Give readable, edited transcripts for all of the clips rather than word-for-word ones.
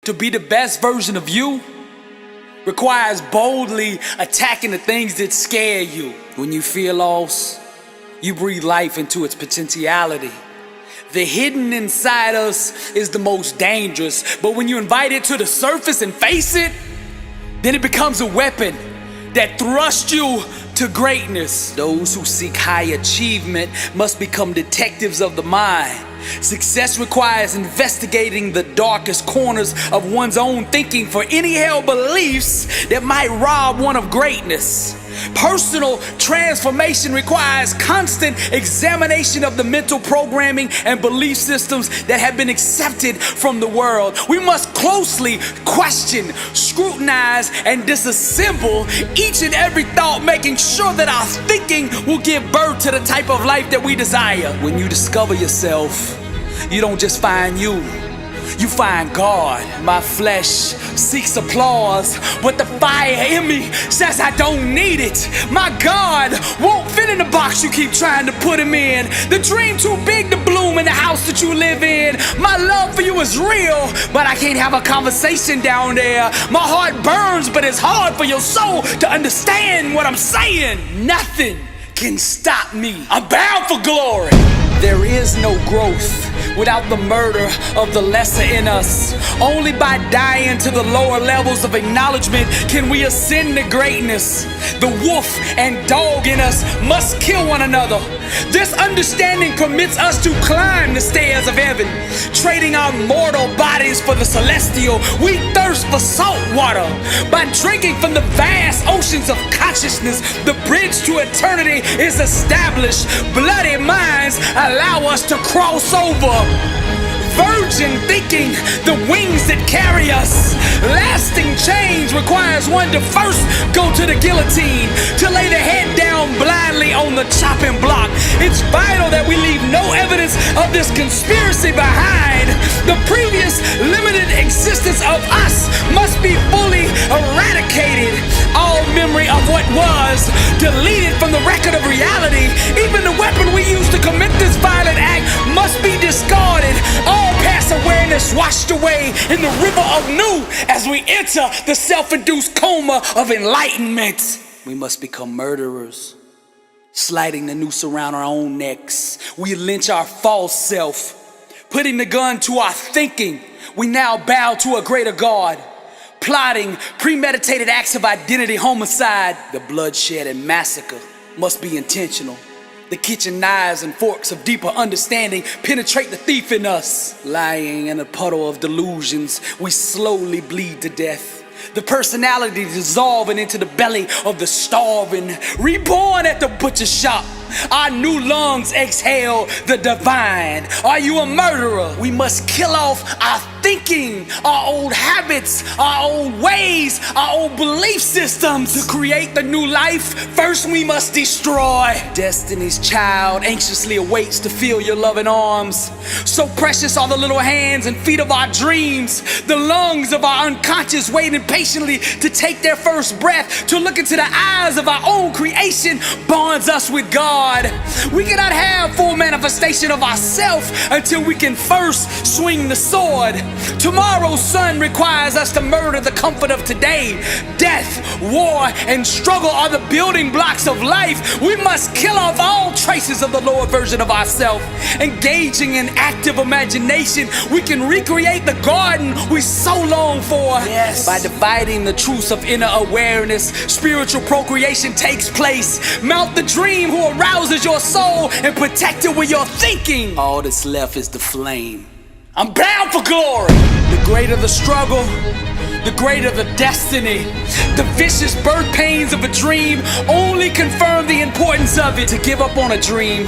To be the best version of you requires boldly attacking the things that scare you. When you feel lost, you breathe life into its potentiality. The hidden inside us is the most dangerous, but when you invite it to the surface and face it, then it becomes a weapon that thrusts you to greatness. Those who seek high achievement must become detectives of the mind. Success requires investigating the darkest corners of one's own thinking for any held beliefs that might rob one of greatness. Personal transformation requires constant examination of the mental programming and belief systems that have been accepted from the world. We must closely question, scrutinize, and disassemble each and every thought, making sure that our thinking will give birth to the type of life that we desire. When you discover yourself, you don't just find you find God. My flesh seeks applause, but the fire in me says I don't need it. My God won't fit in the box you keep trying to put him in. The dream too big to bloom in the house that you live in. My love for you is real, but I can't have a conversation down there. My heart burns, but it's hard for your soul to understand what I'm saying. Nothing can stop me. I'm bound for glory. There is no growth without the murder of the lesser in us. Only by dying to the lower levels of acknowledgement can we ascend to greatness. The wolf and dog in us must kill one another. This understanding permits us to climb the stairs of heaven, trading our mortal bodies for the celestial. We thirst for salt water. By drinking from the vast oceans of consciousness, the bridge to eternity is established. Bloody minds allow us to cross over. Virgin thinking, the wings that carry us. Lasting change requires one to first go to the guillotine, to lay the head down blindly on the chopping block. It's vital that we leave no evidence of this conspiracy behind. The previous limited existence of us must be fully eradicated. All memory of what was deleted from the record of reality. Even the weapon we used to commit this violent act must be discarded. All past awareness washed away in the river of new as we enter the self-induced coma of enlightenment. We must become murderers, sliding the noose around our own necks. We lynch our false self, putting the gun to our thinking. We now bow to a greater God, plotting premeditated acts of identity homicide. The bloodshed and massacre must be intentional. The kitchen knives and forks of deeper understanding penetrate the thief in us. Lying in a puddle of delusions, we slowly bleed to death. The personality dissolving into the belly of the starving. Reborn at the butcher shop, our new lungs exhale the divine. Are you a murderer? We must kill off our thinking, our old habits, our old ways, our old belief systems. To create the new life, first we must destroy. Destiny's child anxiously awaits to feel your loving arms. So precious are the little hands and feet of our dreams. The lungs of our unconscious waiting patiently to take their first breath. To look into the eyes of our own creation bonds us with God. We cannot have full manifestation of ourself until we can first swing the sword. Tomorrow's sun requires us to murder the comfort of today. Death, war, and struggle are the building blocks of life. We must kill off all traces of the lower version of ourselves. Engaging in active imagination, we can recreate the garden we so long for. Yes. By dividing the truths of inner awareness, spiritual procreation takes place. Mount the dream who arouses your soul and protect it with your thinking. All that's left is the flame. I'm bound for glory. The greater the struggle, the greater the destiny. The vicious birth pains of a dream only confirm the importance of it. To give up on a dream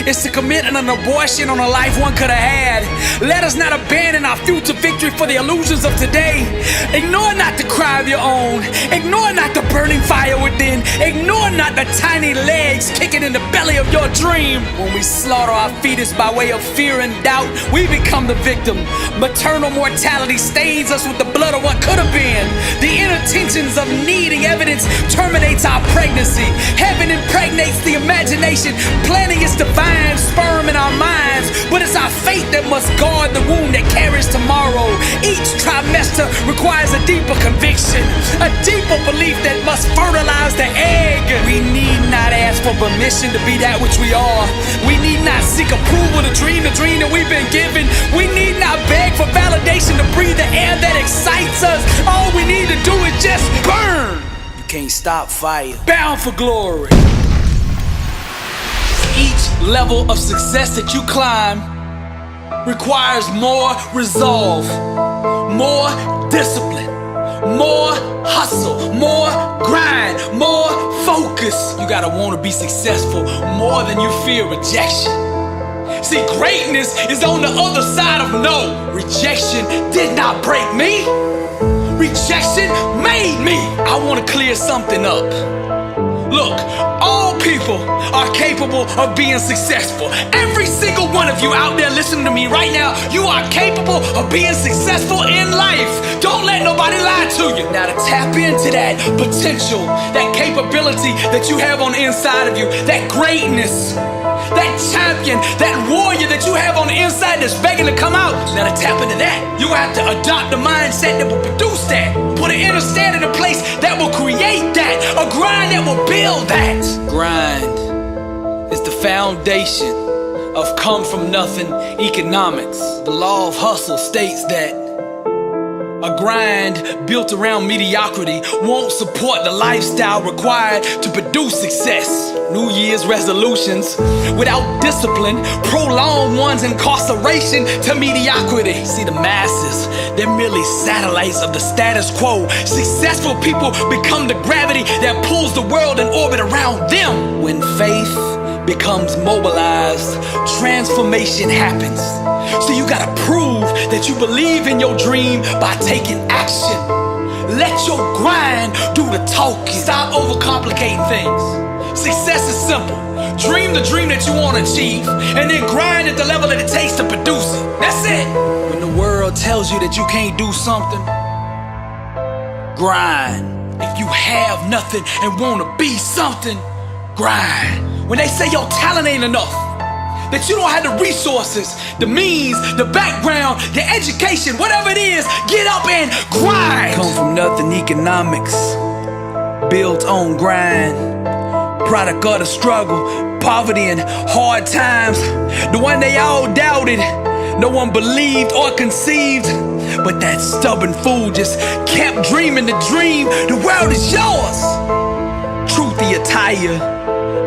is to commit an abortion on a life one could have had. Let us not abandon our future victory for the illusions of today. Ignore not the cry of your own. Ignore not the burning fire within. Ignore not the tiny legs kicking in the belly of your dream. When we slaughter our fetus by way of fear and doubt, we become the victim. Maternal mortality stains us with the blood of what could have been. The inner tensions of needing evidence terminates our pregnancy. Heaven impregnates the imagination, planting its divine sperm in our minds. But it's our faith that must guard the womb that carries tomorrow. Each trimester requires a deeper conviction, a deeper belief that must fertilize the egg. We need not ask for permission to be that which we are. We need not seek approval to dream the dream that we've been given. We need not beg for validation to breathe the air that excites us. All we need to do is just burn. You can't stop fire. Bound for glory. Each level of success that you climb requires more resolve, more discipline, more hustle, more grind, more focus. You gotta wanna be successful more than you fear rejection. See, greatness is on the other side of no. Rejection did not break me. Rejection made me. I wanna clear something up. Look, all people are capable of being successful. Every single one of you out there listening to me right now, you are capable of being successful in life. Don't let nobody lie to you. Now to tap into that potential, that capability that you have on the inside of you, that greatness, that champion, that warrior that you have on the inside that's begging to come out. Now to tap into that, you have to adopt the mindset that will produce that. Put an inner standard in place that will create that. A grind that will build that. Grind is the foundation of come from nothing economics. The law of hustle states that a grind built around mediocrity won't support the lifestyle required to produce success. New Year's resolutions without discipline prolong one's incarceration to mediocrity. See, the masses, they're merely satellites of the status quo. Successful people become the gravity that pulls the world in orbit around them. When faith becomes mobilized, transformation happens. So you gotta prove that you believe in your dream by taking action. Let your grind do the talking. Stop overcomplicating things. Success is simple. Dream the dream that you want to achieve, and then grind at the level that it takes to produce it. That's it. When the world tells you that you can't do something, grind. If you have nothing and want to be something, grind. When they say your talent ain't enough, that you don't have the resources, the means, the background, the education, whatever it is, get up and grind. Come from nothing economics, built on grind, product of the struggle, poverty and hard times, the one they all doubted, no one believed or conceived, but that stubborn fool just kept dreaming the dream. The world is yours. Truth the attire,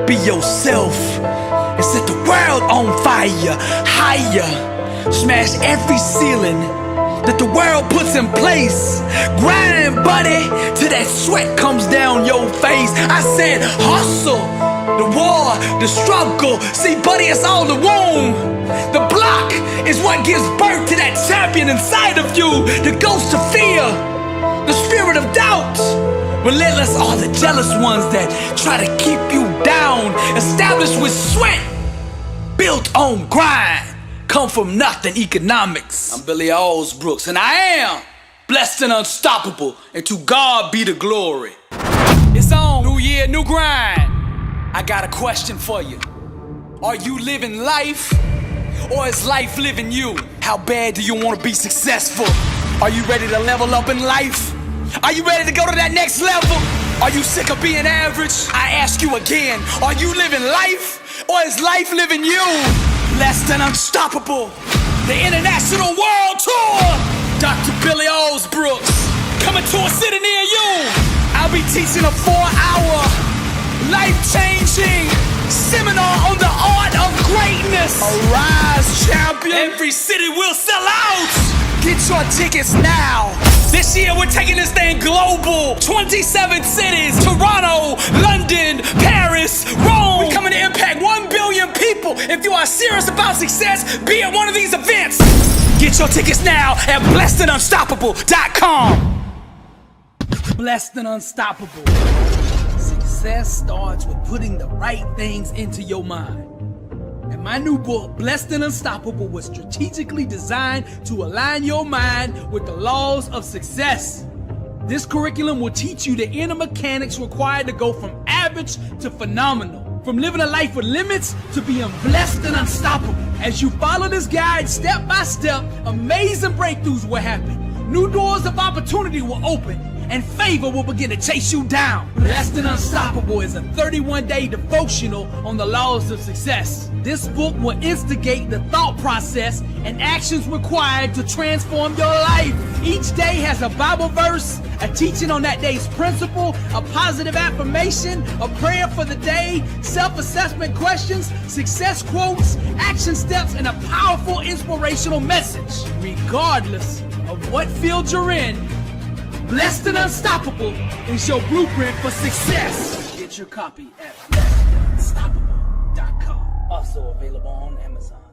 be yourself and set the world on fire. Higher, smash every ceiling that the world puts in place. Grind, buddy, till that sweat comes down your face. I said hustle, the war, the struggle. See, buddy, it's all the womb. The block is what gives birth to that champion inside of you. The ghost of fear, the spirit of doubt. Relentless are the jealous ones that try to keep you down. Established with sweat, built on grind, come from nothing economics. I'm Billy Alsbrooks, and I am blessed and unstoppable, and to God be the glory. It's on. New year, new grind. I got a question for you. Are you living life, or is life living you? How bad do you want to be successful? Are you ready to level up in life? Are you ready to go to that next level? Are you sick of being average? I ask you again, are you living life, or is life living you? Blessed and unstoppable, the international world tour. Dr. Billy Alsbrooks, coming to a city near you. I'll be teaching a 4-hour, life-changing seminar on the art of greatness. Arise, champion. Every city will sell out. Get your tickets now. This year we're taking this thing global. 27 cities, Toronto, London, Paris, Rome. We're coming to impact 1 billion people. If you are serious about success, be at one of these events. Get your tickets now at blessedandunstoppable.com. Blessed and unstoppable. Success starts with putting the right things into your mind. And my new book, Blessed and Unstoppable, was strategically designed to align your mind with the laws of success. This curriculum will teach you the inner mechanics required to go from average to phenomenal. From living a life with limits to being blessed and unstoppable. As you follow this guide step by step, amazing breakthroughs will happen. new doors of opportunity will open and favor will begin to chase you down. Blessed and Unstoppable is a 31-day devotional on the laws of success. This book will instigate the thought process and actions required to transform your life. Each day has a Bible verse, a teaching on that day's principle, a positive affirmation, a prayer for the day, self-assessment questions, success quotes, action steps, and a powerful inspirational message. Regardless of what field you're in, Blessed and Unstoppable is your blueprint for success. Get your copy at blessedandunstoppable.com. Also available on Amazon.